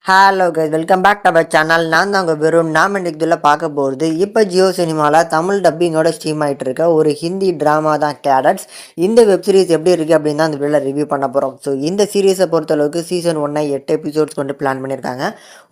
Hello guys, welcome back to our channel. நான் தான் உங்கள் வெறும் நாம் இன்னைக்கு இதில் பார்க்க போகிறது இப்போ ஜியோ சினிமாவில் தமிழ் டப்பிங்கோட ஸ்ட்ரீம் ஆகிட்டு இருக்க ஒரு ஹிந்தி ட்ராமா தான் கேடட்ஸ். இந்த வெப் சீரிஸ் எப்படி இருக்குது அப்படின்னு தான் அந்த வீடியோவில் ரிவ்யூ பண்ண போகிறோம். ஸோ இந்த சீரிஸை பொறுத்தளவுக்கு சீசன் 1 8 எபிசோட்ஸ் கொண்டு பிளான் பண்ணியிருக்காங்க.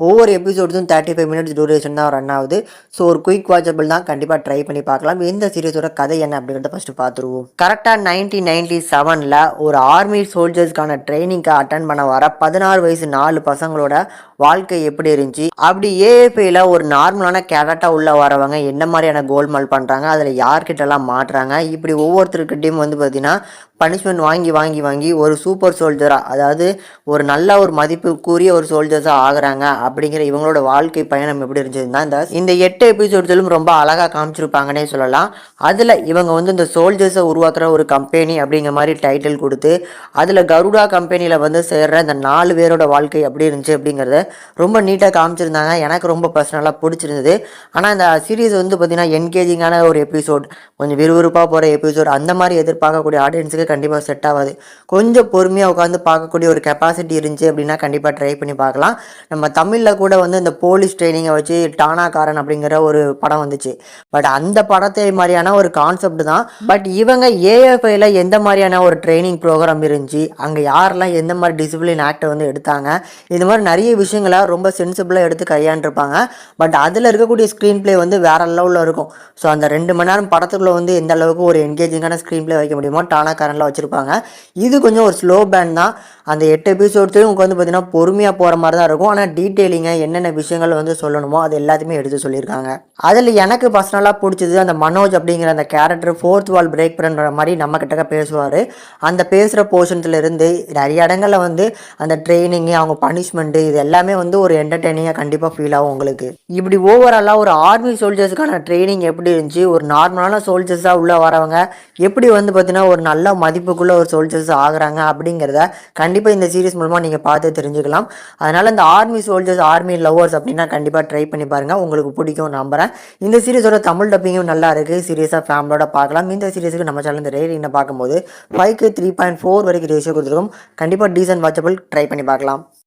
ஒவ்வொரு எபிசோட்ஸும் 35 மினிட்ஸ் டூரேஷன் தான் ரன் ஆகுது. ஸோ ஒரு குயிக் வாட்சபிள் தான், கண்டிப்பாக ட்ரை பண்ணி பார்க்கலாம். இந்த சீரிஸோட கதை என்ன அப்படிங்கிறத ஃபஸ்ட்டு பார்த்துருவோம். கரெக்டாக 1997 ஒரு ஆர்மி சோல்ஜர்ஸ்க்கான ட்ரைனிங்க்கு அட்டன் பண்ண வர 16 வயசு 4 பசங்களோட வாழ்க்கை எப்படி இருந்துச்சு, அப்படி ஏஎஃப்ஐல ஒரு நார்மலான கேரக்டா உள்ள வரவங்க என்ன மாதிரியான கோல்மால் பண்றாங்க, அதுல யார்கிட்டலாம் மாட்டுறாங்க, இப்படி ஒவ்வொருத்தருக்கிட்டையும் பார்த்தீங்கன்னா பனிஷ்மெண்ட் வாங்கி வாங்கி வாங்கி ஒரு சூப்பர் சோல்ஜராக, அதாவது ஒரு நல்ல ஒரு மதிப்புக்குரிய ஒரு சோல்ஜர்ஸாக ஆகுறாங்க அப்படிங்கிற இவங்களோட வாழ்க்கை பயணம் எப்படி இருந்துச்சுன்னா இந்த 8 எபிசோட்ஸிலும் ரொம்ப அழகாக காமிச்சிருப்பாங்கன்னே சொல்லலாம். அதில் இவங்க இந்த சோல்ஜர்ஸை உருவாக்குற ஒரு கம்பெனி அப்படிங்கிற மாதிரி டைட்டில் கொடுத்து அதில் கருடா கம்பெனியில் சேர்ற இந்த 4 பேரோட வாழ்க்கை எப்படி இருந்துச்சு அப்படிங்கிறத ரொம்ப நீட்டாக காமிச்சிருந்தாங்க. எனக்கு ரொம்ப பர்சனலாக பிடிச்சிருந்தது. ஆனால் இந்த சீரீஸ் பார்த்திங்கன்னா என்கேஜிங்கான ஒரு எபிசோட், கொஞ்சம் விறுவிறுப்பாக போகிற எபிசோட், அந்த மாதிரி எதிர்பார்க்கக்கூடிய ஆடியன்ஸுக்கு கண்டிப்பாக செட் ஆகாது. கொஞ்சம் பொறுமையாக உட்காந்து பார்க்கக்கூடிய ஒரு கெப்பாசிட்டி இருந்துச்சு அப்படின்னா கண்டிப்பாக ட்ரை பண்ணி பார்க்கலாம். நம்ம தமிழில் கூட இந்த போலீஸ் ட்ரைனிங்கை வச்சு டானாக்காரன் அப்படிங்கிற ஒரு படம் வந்துச்சு. பட் அந்த படத்தை மாதிரியான ஒரு கான்செப்ட் தான். பட் இவங்க ஏஎஃப்ஐல எந்த மாதிரியான ஒரு ட்ரைனிங் ப்ரோக்ராம் இருந்துச்சு, அங்கே யாரெல்லாம் எந்த மாதிரி டிசிப்ளின் ஆக்டை எடுத்தாங்க, இது மாதிரி நிறைய விஷயங்களை ரொம்ப சென்சிபிளாக எடுத்து கையாண்டிருப்பாங்க. பட் அதில் இருக்கக்கூடிய ஸ்க்ரீன் பிளே வேற லெவலில் இருக்கும். ஸோ அந்த 2 மணி நேரம் படத்துக்குள்ளே எந்த அளவுக்கு ஒரு என்கேஜிங்கான ஸ்க்ரீன் பிளே வைக்க முடியுமோ டானாக்காரனில் வச்சுருப்பாங்க. இது கொஞ்சம் ஒரு ஸ்லோ பேண்ட் தான். அந்த 8 எபிசோட்ஸையும் பார்த்தீங்கன்னா பொறுமையாக போகிற மாதிரி தான் இருக்கும். ஆனால் டீட்டெயிலிங்காக என்னென்ன விஷயங்கள் சொல்லணுமோ அது எல்லாத்தையுமே எடுத்து சொல்லியிருக்காங்க. அதில் எனக்கு பர்சனலாக பிடிச்சது அந்த மனோஜ் அப்படிங்கிற அந்த கேரக்டர் 4th வால் பிரேக் பண்ணுற மாதிரி நம்ம கிட்ட பேசுவார். அந்த பேசுகிற போர்ஷன்ஸில் இருந்து நிறைய இடங்களில் அந்த ட்ரைனிங்கு, அவங்க பனிஷ்மெண்ட்டு, இது எல்லாமே ஒரு என்டர்டெய்னிங்காக கண்டிப்பாக ஃபீல் ஆகும் உங்களுக்கு. இப்படி ஓவராலாக ஒரு ஆர்மி சோல்ஜர்ஸுக்கான ட்ரைனிங் எப்படி இருந்துச்சு, ஒரு நார்மலான சோல்ஜர்ஸாக உள்ளே வரவங்க எப்படி பார்த்தீங்கன்னா ஒரு நல்ல மதிப்புக்குள்ளே ஒரு சோல்ஜர்ஸ் ஆகுறாங்க அப்படிங்கிறத கண்டிப்பாக இந்த சீரிஸ் மூலமாக நீங்கள் பார்த்து தெரிஞ்சுக்கலாம். அதனால் இந்த ஆர்மி சோல்ஜர்ஸ், ஆர்மி லவ்வர்ஸ் அப்படின்னா கண்டிப்பாக ட்ரை பண்ணி பாருங்கள், உங்களுக்கு பிடிக்கும் நம்புகிறேன். இந்த சீரிஸோட தமிழ் டப்பிங்கும் நல்லா இருக்குது. சீரியஸாக ஃபேமிலியோட பார்க்கலாம். இந்த சீரிஸுக்கு நம்ம சேனல் இந்த ரேட்டிங்கை பார்க்கும்போது 5க்கு 3.4 வரைக்கும் ரேஷியோ கொடுத்துருக்கோம். கண்டிப்பாக டீசன்ட் வாட்சபிள், ட்ரை பண்ணி பார்க்கலாம்.